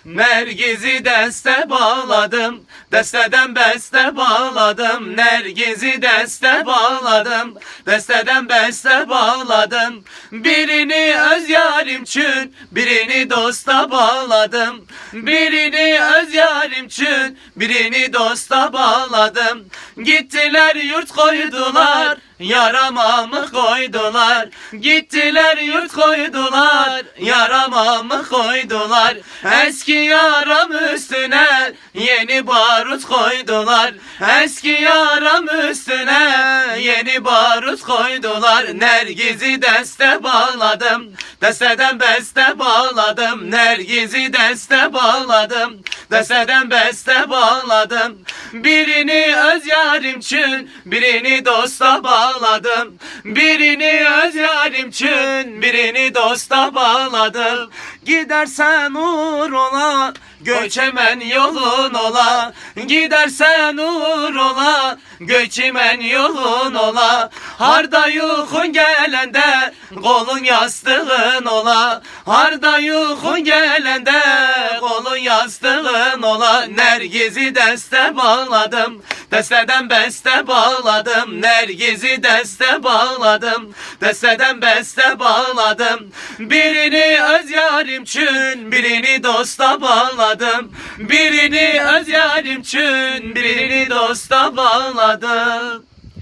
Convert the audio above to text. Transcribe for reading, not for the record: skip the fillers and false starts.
Nergiz'i deste bağladım, desteden beste bağladım. Nergiz'i deste bağladım, desteden beste bağladım. Birini öz yarim çün, birini dosta bağladım. Birini öz yarim çün, birini dosta bağladım. Gittiler yurt koydular, yarama mı koydular? Gittiler yurt koydular, yarama mı koydular? Eski yaram üstüne yeni barut koydular. Eski yaram üstüne yeni barut koydular. Nergiz'i deste bağladım, desteden beste bağladım. Nergiz'i deste bağladım, desteden beste bağladım. Birini öz yarim çün, birini dosta bağladım. Birini öz yarim çün, birini dosta bağladım. Gidersen uğur ola, göçemen yolun ola. Gidersen uğur ola, göçemen yolun ola. Harda yuhun gelende, kolun yastığın ola. Harda yuhun gelende, kolun yastığın ola. Nergiz'i deste bağladım, desteden beste bağladım. Nergiz'i deste bağladım, desteden beste bağladım. Birini öz yarim çün, birini dosta bağladım. Birini öz yarim çün, birini dosta bağladım.